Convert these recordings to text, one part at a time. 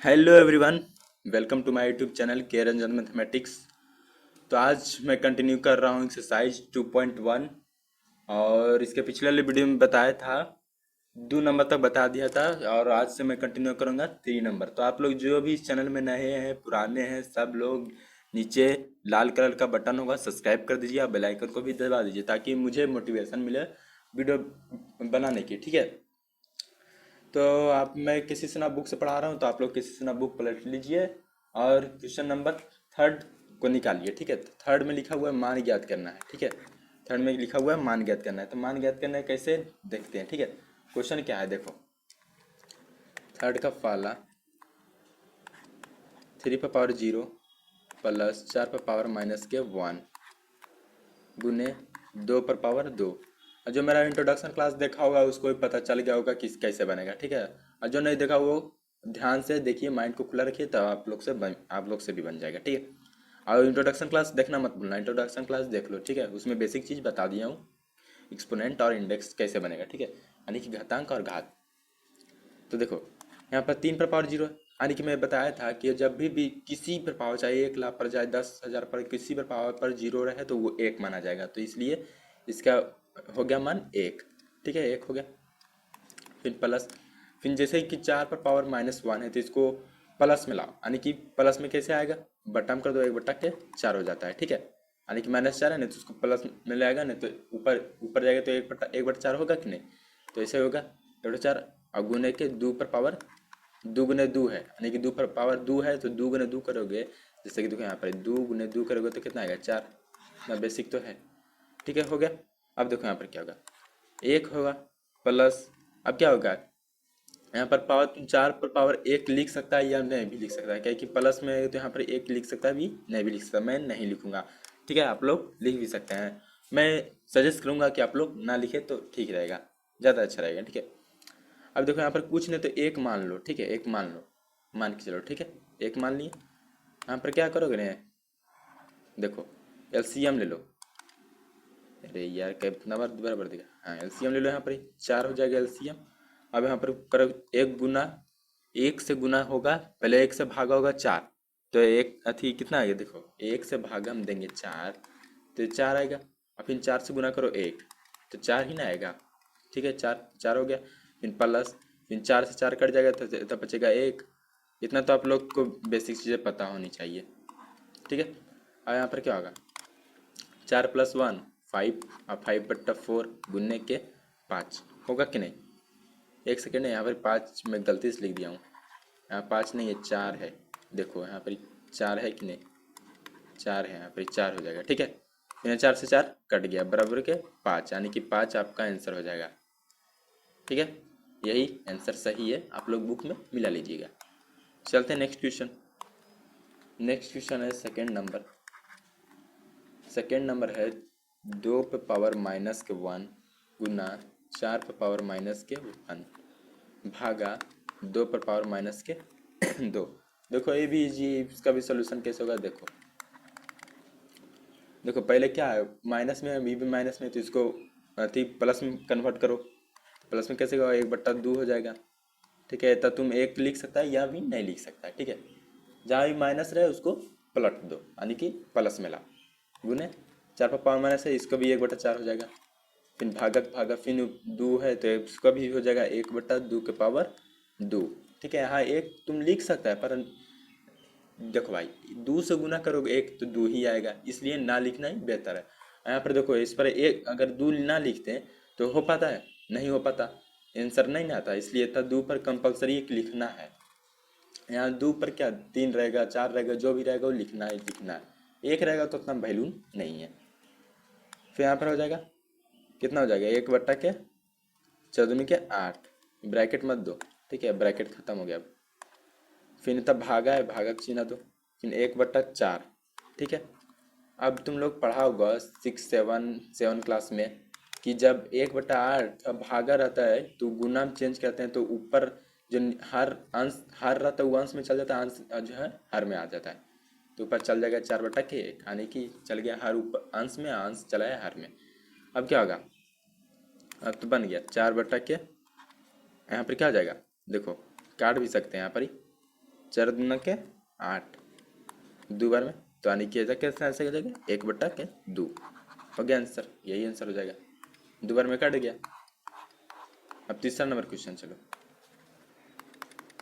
Hello everyone. Welcome to my YouTube channel K Ranjan mathematics. तो आज मैं कंटिन्यू कर रहा हूँ एक्सरसाइज 2.1। और इसके पिछले वाले वीडियो में बताया था 2 नंबर तक बता दिया था। और आज से मैं कंटिन्यू करूँगा 3 नंबर। तो आप लोग जो भी इस चैनल में नए हैं पुराने हैं सब लोग नीचे लाल कलर का बटन होगा, सब्सक्राइब कर दीजिए। आप बेल आइकन को भी दबा दीजिए ताकि मुझे मोटिवेशन मिले वीडियो बनाने की। ठीक है। तो आप मैं किसी से ना बुक से पढ़ा रहा हूँ तो आप लोग किसी से ना बुक पलट लीजिए और क्वेश्चन नंबर थर्ड को निकालिए। ठीक है। तो थर्ड में लिखा हुआ है मान ज्ञात करना है। ठीक है। थर्ड में लिखा हुआ है मान ज्ञात करना है। तो मान ज्ञात करना है कैसे देखते हैं। ठीक है। क्वेश्चन क्या है देखो। थर्ड का फाला 3 पर पावर 0 प्लस 4 पर पावर -1 गुने 2 पर पावर 2। और जो मेरा इंट्रोडक्शन क्लास देखा होगा उसको भी पता चल गया होगा कि कैसे बनेगा। ठीक है। और जो नहीं देखा वो ध्यान से देखिए, माइंड को खुला रखिए, तब आप लोग से भी बन जाएगा। ठीक है। और इंट्रोडक्शन क्लास देखना मत भूलना, इंट्रोडक्शन क्लास देख लो। ठीक है। उसमें बेसिक चीज़ बता दिया हूँ, एक्सपोनेंट और इंडेक्स कैसे बनेगा। ठीक है। यानी कि घातांक और घात। तो देखो यहाँ पर 3 पर पावर 0 है। यानी कि मैं बताया था कि जब भी किसी पर पावर, चाहे 1 लाख पर, चाहे 10,000 पर, किसी पर पावर पर 0 रहे तो वो 1 माना जाएगा। तो इसलिए इसका हो गया मान 1। ठीक है। 1 हो गया। फिर प्लस, फिर जैसे कि 4 पर पावर -1 है तो इसको प्लस में लाओ। यानी कि प्लस में कैसे आएगा, बट्टा में कर दो, 1/4 हो जाता है। ठीक है। यानी कि -4 है नहीं तो उसको प्लस में ले आएगा, नहीं तो ऊपर ऊपर जाएगा तो 1/4 होगा कि नहीं। तो ऐसे होगा 1/4। और गुने के 2 पर पावर 2 गुने 2 है, यानी कि 2 पर पावर 2 है तो 2 गुने 2 करोगे। जैसे कि देखो यहाँ पर 2 गुने 2 करोगे तो कितना आएगा 4। इतना बेसिक तो है। ठीक है। हो गया। अब देखो यहाँ पर क्या होगा, 1 होगा प्लस। अब क्या होगा यहाँ पर पावर, तुम 4 पर पावर 1 लिख सकता है या नहीं भी लिख सकता है, क्या कि प्लस में है तो यहाँ पर 1 लिख सकता है भी, नहीं भी लिख सकता। मैं नहीं लिखूंगा। ठीक है। आप लोग लिख भी सकते हैं। मैं सजेस्ट करूंगा कि आप लोग ना लिखे तो ठीक रहेगा, ज़्यादा अच्छा रहेगा। ठीक है। अब देखो यहाँ पर कुछ नहीं तो 1 मान लो। ठीक है। 1 मान लो, मान के चलो। ठीक है। 1 मान लिए। यहाँ पर क्या करोगे ने, देखो एलसीएम ले लो। अरे यार कितना बार बराबर दिया। हाँ एलसीएम ले लो। यहाँ पर ही 4 हो जाएगा एलसीएम। अब यहाँ पर करो 1 गुना, 1 से गुना होगा, पहले 1 से भागा होगा 4। तो एक अथी कितना आएगा देखो, 1 से भागा हम देंगे 4 तो 4 आएगा। और फिर 4 से गुना करो 1 तो 4 ही ना आएगा। ठीक है। 4 4 हो गया। फिर प्लस, फिर 4 से 4 कट जाएगा तो तब बचेगा 1। इतना तो आप लोग को बेसिक चीज़ें पता होनी चाहिए। ठीक है। और यहाँ पर क्या होगा, 4 + 1 5 और 5/4 गुनने के 5 होगा कि नहीं। एक सेकेंड है, यहाँ पर 5 मैं गलती से लिख दिया हूँ। यहाँ 5 नहीं है 4 है। देखो यहाँ पर 4 है कि नहीं, 4 है। यहाँ पर 4 हो जाएगा। ठीक है। फिर 4 से 4 कट गया, बराबर के 5, यानी कि 5 आपका आंसर हो जाएगा। ठीक है। यही आंसर सही है, आप लोग बुक में मिला लीजिएगा। चलते हैं नेक्स्ट क्वेश्चन। नेक्स्ट क्वेश्चन है सेकेंड नंबर। सेकेंड नंबर है 2 पर पावर -1 गुना 4 पर पावर -1 भागा 2 पर पावर -2। देखो ये भी इजी, इसका भी सोल्यूशन कैसे होगा देखो। देखो पहले क्या है, माइनस में है, बी भी माइनस में, तो इसको अति प्लस में कन्वर्ट करो। प्लस में कैसे होगा, 1/2 हो जाएगा। ठीक है। तो तुम 1 लिख सकता है या भी नहीं लिख सकता है। ठीक है। जहाँ भी माइनस रहे उसको पलट दो, यानी कि प्लस में ला। गुने 4 पर पावर- है, इसका भी 1/4 हो जाएगा। फिर भागक भागा, फिर 2 है तो इसका भी हो जाएगा 1/2 के पावर 2। ठीक है। यहाँ 1 तुम लिख सकता है पर देखो भाई 2 से गुना करोगे 1 तो 2 ही आएगा, इसलिए ना लिखना ही बेहतर है। यहाँ पर देखो इस पर 1 अगर 2 ना लिखते हैं तो हो पाता है, नहीं हो पाता, आंसर नहीं ना आता। इसलिए था 2 पर कंपलसरी एक लिखना है। यहाँ 2 पर क्या 3 रहेगा 4 रहेगा, जो भी रहेगा वो लिखना है लिखना है। 1 रहेगा तो उतना वैल्यू नहीं है। फिर यहाँ पर हो जाएगा कितना हो जाएगा, 1/4 ब्रैकेट मत दो। ठीक है। ब्रैकेट खत्म हो गया। फिर तब भागा है, भागा चिन्ह दो। फिर 1/4। ठीक है। अब तुम लोग पढ़ा होगा 6 7 क्लास में कि जब 1/8 अब भागा रहता है तो गुना में चेंज करते हैं तो ऊपर जो हर अंश हर रहता है वो अंश में चल जाता है, अंश जो है हर में आ जाता है। तो ऊपर चल जाएगा 4/1, यानी कि चल गया हर ऊपर अंश में, अंश चला है हर में। अब क्या होगा, अब तो बन गया 4/, यहाँ पर क्या हो जाएगा देखो, काट भी सकते हैं यहाँ पर ही। 4 दूना के 8, 2 बार में, तो यानी कि कैसे आंसर हो जाएगा 1/2 हो गया आंसर, यही आंसर हो जाएगा, 2 बार में कट गया। अब तीसरा नंबर क्वेश्चन चलो,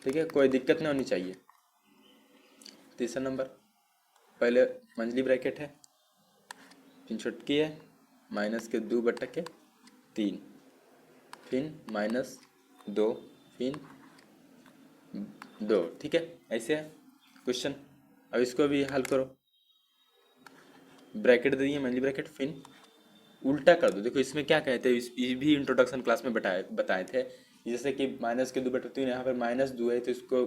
ठीक है, कोई दिक्कत नहीं होनी चाहिए। तीसरा नंबर, पहले मंझली ब्रैकेट है, फिर छुटकी है, -2/3, फिर -2, फिर 2, ठीक है, ऐसे है क्वेश्चन। अब इसको भी हल करो, ब्रैकेट दे दिए मंझली ब्रैकेट, फिर उल्टा कर दो। देखो इसमें क्या कहते हैं, इस भी इंट्रोडक्शन क्लास में बताए थे, जैसे कि -2/3 यहाँ पर -2 है, तो इसको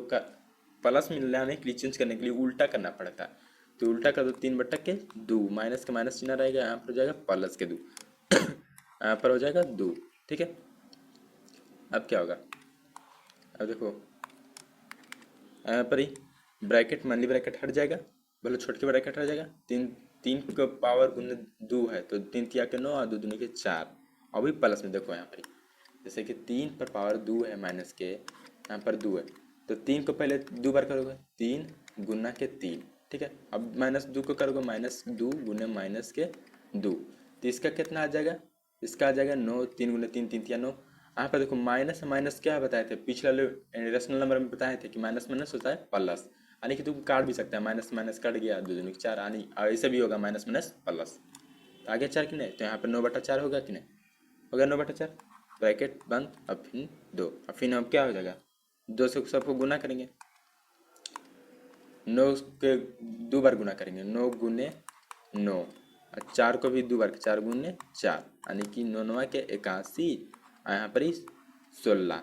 प्लस में लाने के लिए, चेंज करने के लिए उल्टा करना पड़ता है। तो उल्टा कर दो, 3/2, माइनस का माइनस चिन्ह रहेगा, यहाँ पर हो जाएगा +2 यहाँ पर हो जाएगा 2, ठीक है। अब क्या होगा, अब देखो यहाँ पर ही ब्रैकेट मंझली ब्रैकेट हट जाएगा, बोलो छोटकी ब्रैकेट हट जाएगा, 3 का पावर गुने 2 है, तो 3 तिया के 9 और 2 दूनी के 4, अभी प्लस में देखो यहाँ पर जैसे कि 3 पर पावर 2 है माइनस के, यहाँ पर 2 है, तो 3 को पहले 2 बार करोगे, 3 गुना के 3, ठीक है। अब -2 को करोगे, -2 गुने -2, तो इसका कितना आ जाएगा, इसका आ जाएगा 9, 3 गुने 3, 3 तिया 9। यहाँ पर देखो माइनस माइनस क्या बताए थे, पिछला रेशनल नंबर में बताए थे कि माइनस माइनस होता है प्लस, यानी कि तुम काट भी सकते हैं, माइनस माइनस कट गया, 2 दूनी के 4, यानी ऐसे भी होगा माइनस माइनस प्लस, तो आगे 4 कि नहीं, तो यहाँ पर 9/4 होगा कि नहीं, हो गया 9/4, ब्रैकेट बंद। अब फिर 2, अब फिर अब क्या हो जाएगा, 2 से सबको गुना करेंगे, 9 के 2 बार गुना करेंगे, 9 गुने 9, और 4 को भी 2 बार, 4 गुने 4, यानी कि 9 9 के 81, यहाँ पर 16,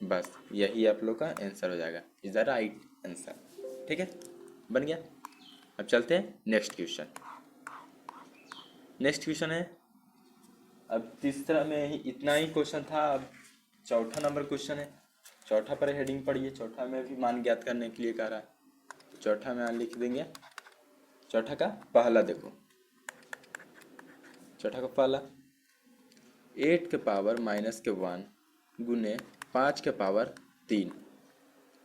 बस यही आप लोग का आंसर हो जाएगा, इज द राइट आंसर, ठीक है, बन गया। अब चलते हैं नेक्स्ट क्वेश्चन। नेक्स्ट क्वेश्चन है, अब तीसरा में ही इतना ही क्वेश्चन था, अब चौथा नंबर क्वेश्चन है, चौथा पर हेडिंग पढ़िए, चौथा में भी मान ज्ञात करने के लिए कह रहा है, तो चौथा में लिख देंगे, चौथा का पहला देखो, चौथा का पहला 8 के पावर -1 गुने 5 के पावर 3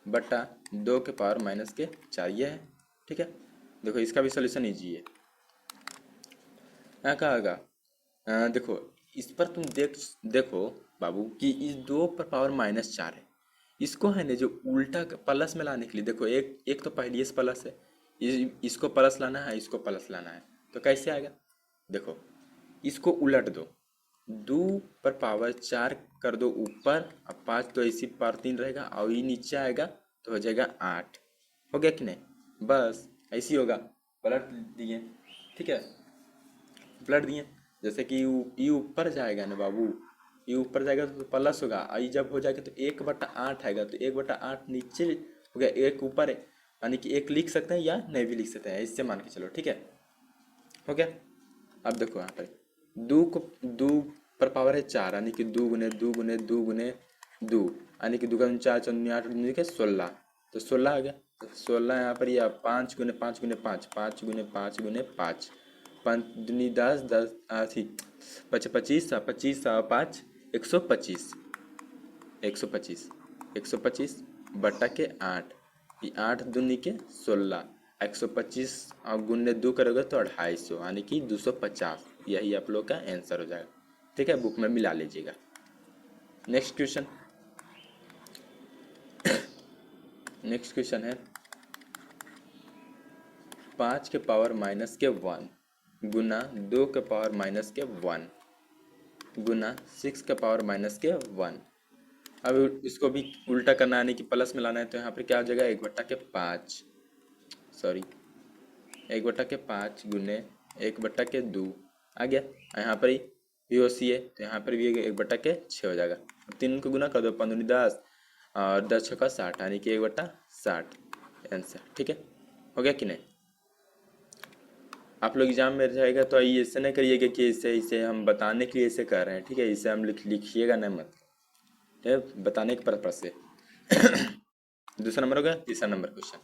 बटा 2 के पावर -4, ये है, ठीक है। देखो इसका भी सोल्यूशन ईजी है, यहाँ कहा होगा, देखो इस पर तुम देखो बाबू कि इस 2 पर पावर -4 है, इसको है ना जो उल्टा प्लस में लाने के लिए, देखो एक एक तो पहले इस प्लस है, इसको प्लस लाना है, इसको प्लस लाना है, तो कैसे आएगा, देखो इसको उलट दो, 2 पर पावर 4 कर दो ऊपर, अब 5 तो ऐसी पावर 3 रहेगा, और ये नीचे आएगा तो हो जाएगा 8, हो गया कि नहीं, बस ऐसी होगा, पलट दिए, ठीक है, पलट दिए, जैसे कि यू ऊपर जाएगा ना बाबू, ये ऊपर जाएगा तो प्लस होगा, आई जब हो जाएगा तो 1/8 आएगा, तो 1/8 नीचे हो गया, एक ऊपर है, यानी कि एक लिख सकते हैं या नहीं भी लिख सकते हैं, इससे मान के चलो, ठीक है, हो गया। अब देखो यहाँ पर 2 पर पावर है 4, यानी कि 2 गुने 2 गुने 2 गुने 2, यानी कि 2 का 4 चौनी 8 के 16, तो 16 आ गया, तो 16 यहाँ पर, या 5 गुने 5 गुने 5, 5 गुने 5 गुने 5, 5 दूनी 10, 10 अथी 25, 25 5 125, 125, 125 बटा के 8, 8 दूनी के 16, 125 और गुने 2 करोगे तो 250, यानी कि 250, यही आप लोग का आंसर हो जाएगा, ठीक है, बुक में मिला लीजिएगा। नेक्स्ट क्वेश्चन, नेक्स्ट क्वेश्चन है 5 के पावर -1 गुना 2 के पावर -1 गुना 6 के पावर -1। अब इसको भी उल्टा करना है, यानी कि प्लस में लाना है, तो यहाँ पर क्या हो जाएगा 1/5, सॉरी 1/5 गुने 1/2 आ गया, यहाँ पर ही OC है, तो यहाँ पर भी 1/6 हो जाएगा, 3 को गुना कर दो, 5 दूनी 10 और 10 छक्का 60, यानी कि 1/60 आंसर, ठीक है, हो गया कि नहीं। आप लोग एग्जाम में रहेगा तो ऐसे नहीं करिएगा कि इसे हम बताने के लिए ऐसे कर रहे हैं, ठीक है, इसे हम लिखिएगा नहीं मत, ठीक है, बताने के पर्पज से। दूसरा नंबर हो गया, तीसरा नंबर क्वेश्चन,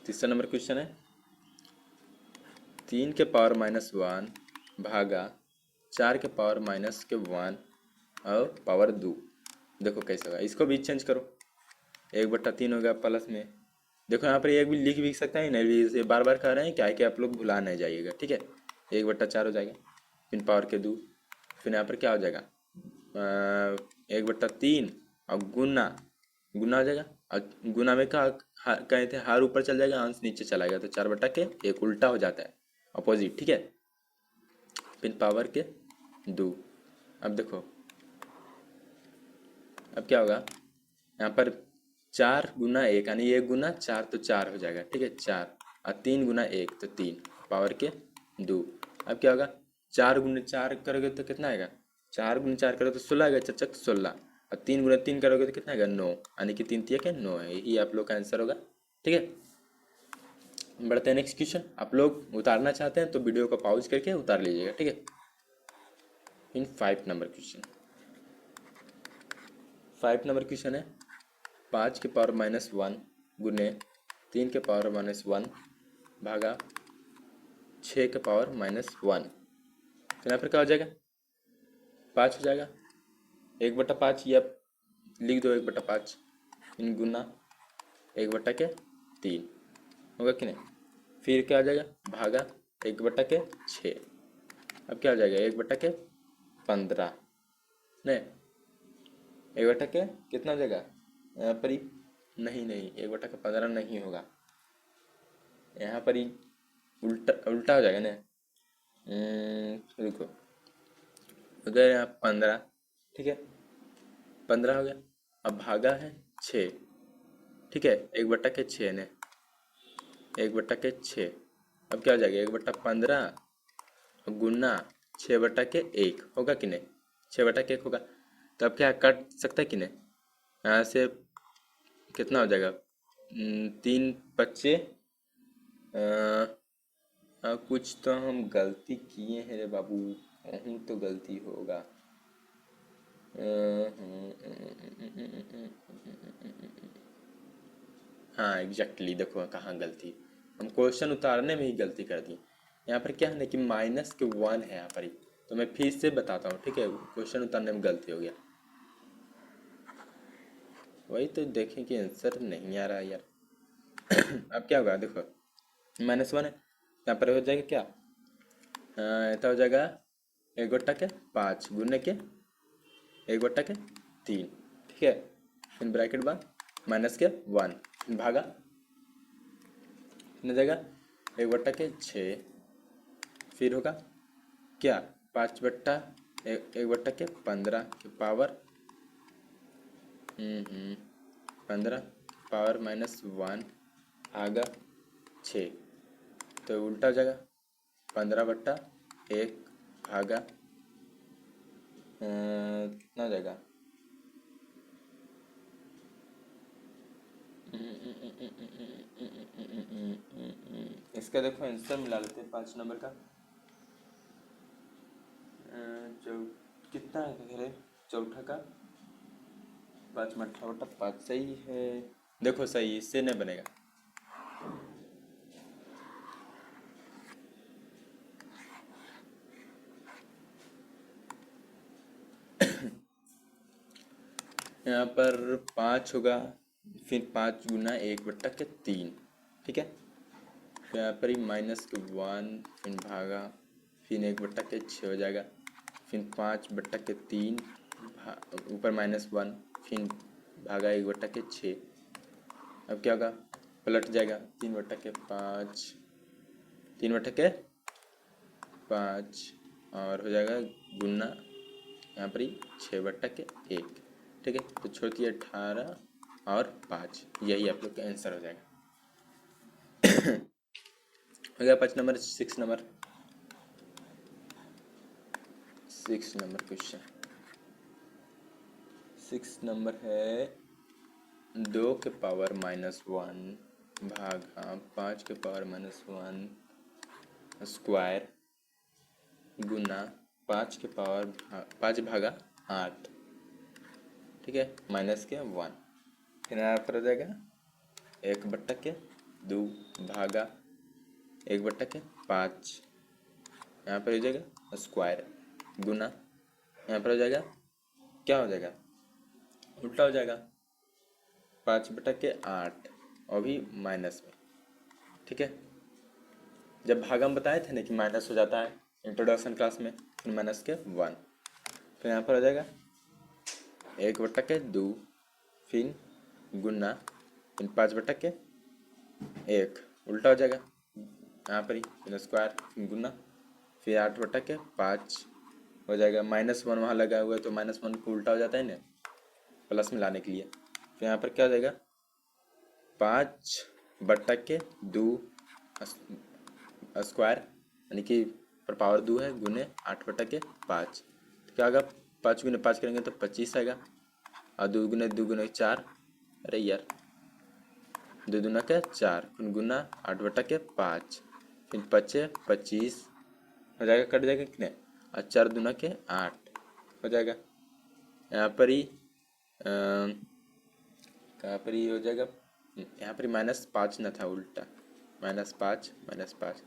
तीसरा नंबर क्वेश्चन है 3 के पावर -1 भागा 4 के पावर -1 और पावर 2, देखो कैसे होगा, इसको भी चेंज करो। 1/3 हो गया प्लस में, देखो यहाँ पर एक भी लिख भी सकता है, नहीं भी, इसे बार बार कह रहे हैं क्या है कि आप लोग भुला नहीं जाइएगा, ठीक है। 1/4 हो जाएगा, फिर पावर के 2, फिर यहाँ पर क्या हो जाएगा 1/3 और गुना, गुना हो जाएगा। और गुना में क्या कहे थे, हार ऊपर चल जाएगा अंश नीचे चला गया, तो 4/1 उल्टा हो जाता है, अपोजिट, ठीक है। फिर पावर के 2। अब देखो अब क्या होगा, यहाँ पर 4 × 1 यानी 1 × 4 तो 4 हो जाएगा, ठीक है 4, और 3 × 1 तो 3, पावर के 2। अब क्या होगा, 4 × 4 करोगे तो कितना आएगा, 4 × 4 करोगे तो 16 आएगा, चचक 16, और 3 × 3 करोगे तो कितना आएगा 9, यानी कि 3 × 3 = 9 है, यही आप लोग का आंसर होगा, ठीक है। बढ़ते हैं नेक्स्ट क्वेश्चन। आप लोग उतारना चाहते हैं तो वीडियो को पॉज करके उतार लीजिएगा, ठीक है। इन 5 नंबर क्वेश्चन, 5 नंबर क्वेश्चन है 5⁻⁻1 गुने 3⁻⁻1 भागा 6⁻⁻1। तो यहाँ पर क्या हो जाएगा, 5 हो जाएगा, 1/5 ये आप लिख दो, 1/5 इन गुना 1/3 होगा कि नहीं, फिर क्या आ जाएगा भागा 1/6। अब क्या हो जाएगा 1/15, नहीं 1/के कितना हो जाएगा यहाँ पर ही, नहीं नहीं 1/15 नहीं होगा, यहाँ पर ही उल्टा उल्टा हो जाएगा ना। रुको, अगर यहाँ 15, ठीक है 15 हो गया, अब भागा है 6, ठीक है 1/6 ने, 1/6, अब क्या हो जाएगा 1/15 गुना 6/1 होगा कि नहीं, 6/1 होगा, तो अब क्या काट सकता है कि नहीं, यहाँ से कितना हो जाएगा 3 × 5 कुछ तो हम गलती किए हैं रे बाबू, कहीं तो गलती होगा। हाँ एग्जैक्टली, देखो कहाँ गलती, हम क्वेश्चन उतारने में ही गलती कर दी। यहाँ पर क्या है ना कि -1 है यहाँ पर ही, तो मैं फिर से बताता हूँ, ठीक है, क्वेश्चन उतारने में गलती हो गया, वही तो देखें कि आंसर नहीं आ रहा यार। अब क्या होगा देखो, -1 है, यहाँ पर हो जाएगा क्या, ऐसा हो जाएगा 1/5 गुने के 1/3, ठीक है, फिर ब्रैकेट बाद -1 भागा कितना जाएगा 1/6, फिर होगा क्या 1/15 के पावर 15 पावर -1 भागा 6, तो उल्टा हो जाएगा 15/1 भागा कितना हो जाएगा, इसका देखो आंसर मिला लेते हैं 5 नंबर का, चौ कितना है चौथा का 5 सही है, देखो सही, इससे नहीं बनेगा। यहाँ पर 5 होगा, फिर 5 × 1/3, ठीक है, फिर यहाँ पर ही -1 फिर भागा, फिर 1/6 हो जाएगा, फिर 5/3 ऊपर -1 फिर भागा 1/6। अब क्या होगा पलट जाएगा 3/5, 3/5 और हो जाएगा गुना यहाँ पर ही 6/1, ठीक है, तो छोड़ दिए 18 और 5, यही आप लोग का आंसर हो जाएगा। हो गया 5 number. 6 number, 6 number question, 6 number है 2⁻⁻1 भागा 5⁻⁻1 स्क्वायर गुना 5 भागा 8, ठीक है -1, फिर यहाँ पर हो जाएगा 1/2 भागा 1/5, यहाँ पर हो जाएगा स्क्वायर गुना यहाँ पर हो जाएगा क्या हो जाएगा उल्टा हो जाएगा, 5/8 और भी माइनस में। ठीक है, जब भागा हम बताए थे ना कि माइनस हो जाता है इंट्रोडक्शन क्लास में, फिर -1, फिर यहाँ पर हो जाएगा 1/2, फिर गुना, फिर 5/1, उल्टा हो जाएगा यहाँ पर ही, फिर स्क्वायर, फिर गुना, फिर 8/5 हो जाएगा। -1 वहाँ लगा हुआ है तो -1 को उल्टा हो जाता है ना प्लस में लाने के लिए। फिर यहाँ पर क्या हो जाएगा, 5/2 स्क्वायर, यानी कि पर पावर 2 है, गुने 8/5। तो क्या होगा, 5 गुने 5 करेंगे तो 25 आएगा, और 2 गुने 4, अरे यार 2 दूना के 4, फिर गुना 8/5, फिर 25 हो जाएगा, कट जाएगा कितने, और 4 दूना के 8 हो जाएगा। यहाँ पर ही कहाँ पर ही हो जाएगा, यहाँ पर -5 न था, उल्टा -5 -5,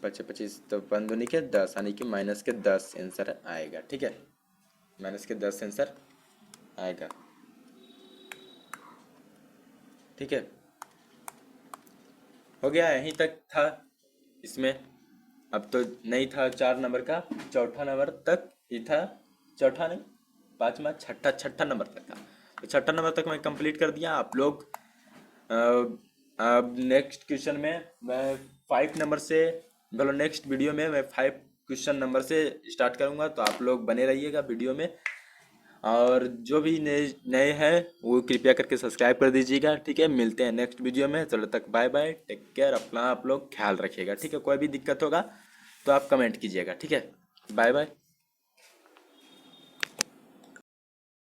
25 तो 5 दूनी के 10, यानी कि -10 आंसर आएगा। ठीक है, -10 आंसर आएगा। ठीक है, हो गया, यहीं तक था इसमें। अब तो नहीं था 4 नंबर का, चौथा नंबर तक ही था, चौथा नहीं, पांचवा, छठा नंबर तक था। तो छठा नंबर तक मैं कंप्लीट कर दिया। आप लोग अब नेक्स्ट क्वेश्चन में मैं 5 नंबर से, मतलब नेक्स्ट वीडियो में मैं 5 क्वेश्चन नंबर से स्टार्ट करूंगा, तो आप लोग बने रहिएगा वीडियो में। और जो भी नए नए हैं वो कृपया करके सब्सक्राइब कर दीजिएगा। ठीक है, मिलते हैं नेक्स्ट वीडियो में, चलो तक बाय बाय, टेक केयर, अपना आप लोग ख्याल रखिएगा। ठीक है, कोई भी दिक्कत होगा तो आप कमेंट कीजिएगा। ठीक है, बाय बाय।